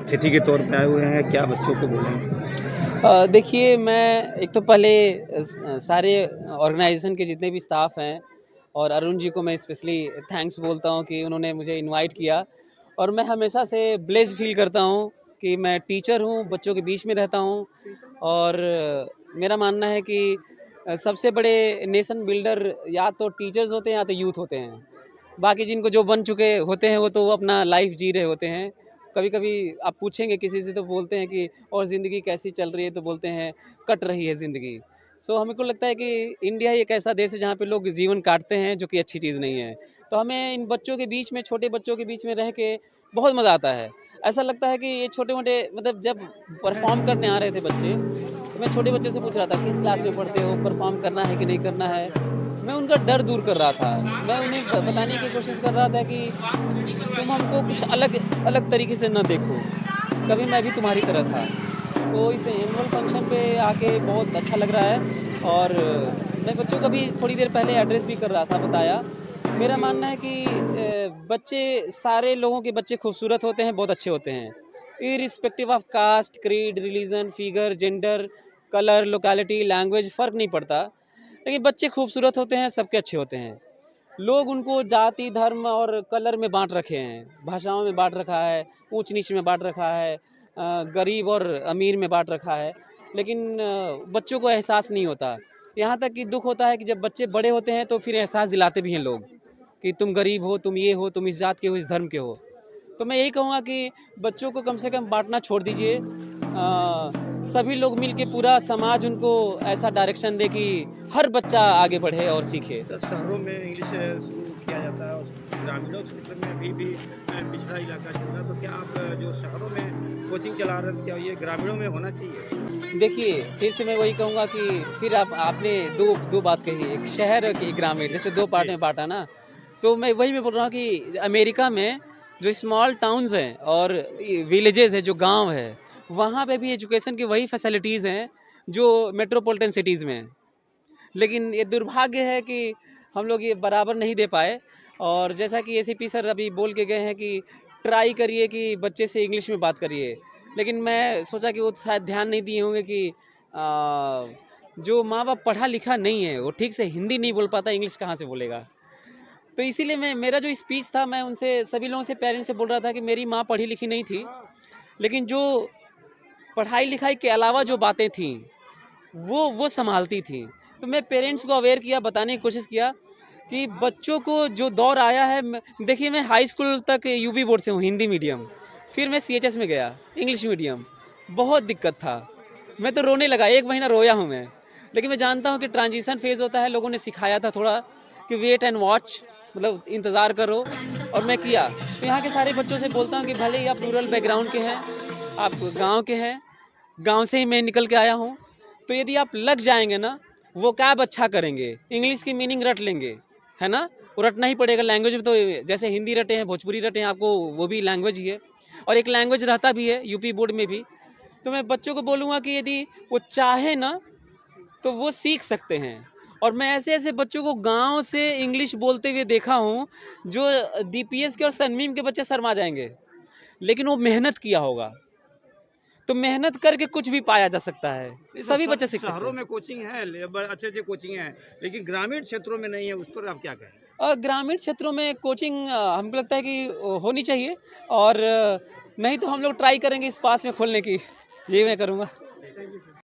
अतिथि के तौर पे आए हुए हैं, क्या बच्चों को बोलेंगे? देखिए, मैं एक तो पहले सारे ऑर्गेनाइज़ेशन के जितने भी स्टाफ़ हैं और अरुण जी को मैं स्पेशली थैंक्स बोलता हूँ कि उन्होंने मुझे इनवाइट किया। और मैं हमेशा से ब्लेस्ड फ़ील करता हूँ कि मैं टीचर हूँ, बच्चों के बीच में रहता हूँ। और मेरा मानना है कि सबसे बड़े नेशन बिल्डर या तो टीचर्स होते हैं या तो यूथ होते हैं। बाकी जिनको जो बन चुके होते हैं वो तो वो अपना लाइफ जी रहे होते हैं। कभी-कभी आप पूछेंगे किसी से तो बोलते हैं कि और ज़िंदगी कैसी चल रही है? तो बोलते हैं कट रही है ज़िंदगी। सो हमको लगता है कि इंडिया ही एक ऐसा देश है जहाँ पे लोग जीवन काटते हैं जो कि अच्छी चीज़ नहीं है। तो हमें इन बच्चों के बीच में, छोटे बच्चों के बीच में रह के बहुत मज़ा आता है। ऐसा लगता है कि ये छोटे-मोटे मतलब जब परफ़ॉर्म करने आ रहे थे बच्चे, तो मैं छोटे बच्चे से पूछ रहा था किस क्लास में पढ़ते हो? परफ़ॉर्म करना है कि नहीं करना है? मैं उनका डर दूर कर रहा था। मैं उन्हें बताने की कोशिश कर रहा था कि तुम हमको कुछ अलग अलग तरीके से ना देखो, कभी मैं भी तुम्हारी तरह था। तो इस एनुअल फंक्शन पे आके बहुत अच्छा लग रहा है। और मैं बच्चों का भी थोड़ी देर पहले एड्रेस भी कर रहा था, बताया। मेरा मानना है कि बच्चे, सारे लोगों के बच्चे खूबसूरत होते हैं, बहुत अच्छे होते हैं। Irrespective of caste, creed, religion, figure, gender, colour, locality, language फ़र्क नहीं पड़ता। लेकिन बच्चे खूबसूरत होते हैं, सबके अच्छे होते हैं। लोग उनको जाति, धर्म और कलर में बाँट रखे हैं, भाषाओं में बाँट रखा है, ऊँच-नीच में बाँट रखा है, गरीब और अमीर में बाँट रखा है। लेकिन बच्चों को एहसास नहीं होता। यहाँ तक कि दुःख होता है कि जब बच्चे बड़े होते हैं तो फिर एहसास दिलाते भी हैं लोग, कि तुम गरीब हो, तुम ये हो, तुम इस जात के हो, इस धर्म के हो। तो मैं यही कहूँगा कि बच्चों को कम से कम बाँटना छोड़ दीजिए। सभी लोग मिल के, पूरा समाज उनको ऐसा डायरेक्शन दे कि हर बच्चा आगे बढ़े और सीखे। तो शहरों में इंग्लिश शुरू किया जाता है और ग्रामीणों क्षेत्र में अभी भी पिछड़ा इलाका चल रहा है, तो क्या आप जो शहरों में कोचिंग चला रहे हैं, क्या ये ग्रामीणों में होना चाहिए? देखिए, फिर से मैं वही कहूँगा कि फिर आपने दो बात कही, एक शहर और एक ग्रामीण, जैसे 2 पार्ट जी। में बाँटा ना। तो मैं बोल रहा हूँ कि अमेरिका में जो स्मॉल टाउन्स हैं और विलेजेस हैं, जो गाँव है, वहाँ पे भी एजुकेशन की वही फैसिलिटीज़ हैं जो मेट्रोपॉलिटन सिटीज़ में हैं। लेकिन ये दुर्भाग्य है कि हम लोग ये बराबर नहीं दे पाए। और जैसा कि एसीपी सर अभी बोल के गए हैं कि ट्राई करिए कि बच्चे से इंग्लिश में बात करिए। लेकिन मैं सोचा कि वो शायद ध्यान नहीं दिए होंगे कि जो माँ-बाप पढ़ा लिखा नहीं है, वो ठीक से हिंदी नहीं बोल पाता, इंग्लिश कहाँ से बोलेगा? तो इसीलिए मैं, मेरा जो स्पीच था, मैं उनसे, सभी लोगों से, पेरेंट्स से बोल रहा था कि मेरी माँ पढ़ी लिखी नहीं थी, लेकिन जो पढ़ाई-लिखाई के अलावा जो बातें थीं, वो सँभालती थी। तो मैं पेरेंट्स को अवेयर किया, बताने की कोशिश किया कि बच्चों को जो दौर आया है, देखिए मैं हाई स्कूल तक यूपी बोर्ड से हूँ, हिंदी मीडियम। फिर मैं सीएचएस में गया, इंग्लिश मीडियम। बहुत दिक्कत था। मैं तो रोने लगा, 1 महीना रोया हूँ मैं। लेकिन मैं जानता हूँ कि ट्रांज़िशन फ़ेज़ होता है, लोगों ने सिखाया था थोड़ा कि वेट एंड वॉच, मतलब इंतज़ार करो, और मैं किया। तो यहाँ के सारे बच्चों से बोलता हूँ कि भले ही आप रूरल बैकग्राउंड के हैं, आप गाँव के हैं, गाँव से ही मैं निकल के आया हूँ। तो यदि आप लग जाएँगे ना, वोकैब अच्छा करेंगे, इंग्लिश की मीनिंग रट लेंगे, है ना? वो रटना ही पड़ेगा लैंग्वेज में। तो जैसे हिंदी रटे हैं, भोजपुरी रटे हैं, आपको वो भी लैंग्वेज ही है, और एक लैंग्वेज रहता भी है यूपी बोर्ड में भी। तो मैं बच्चों को बोलूँगा कि यदि वो चाहे ना, तो वो सीख सकते हैं। और मैं ऐसे-ऐसे बच्चों को गाँव से इंग्लिश बोलते हुए देखा हूँ, जो डीपीएस के और सनमीम के बच्चे शर्मा जाएँगे, लेकिन वो मेहनत किया होगा। तो मेहनत करके कुछ भी पाया जा सकता है, नहीं तो सभी बच्चे सीख सकते शहरों हैं। में कोचिंग है, अच्छे-अच्छे कोचिंग हैं, लेकिन ग्रामीण क्षेत्रों में नहीं है, उस पर आप क्या कहें? ग्रामीण क्षेत्रों में कोचिंग हमको लगता है कि होनी चाहिए। और नहीं तो हम लोग ट्राई करेंगे इस पास में खोलने की, ये मैं करूँगा।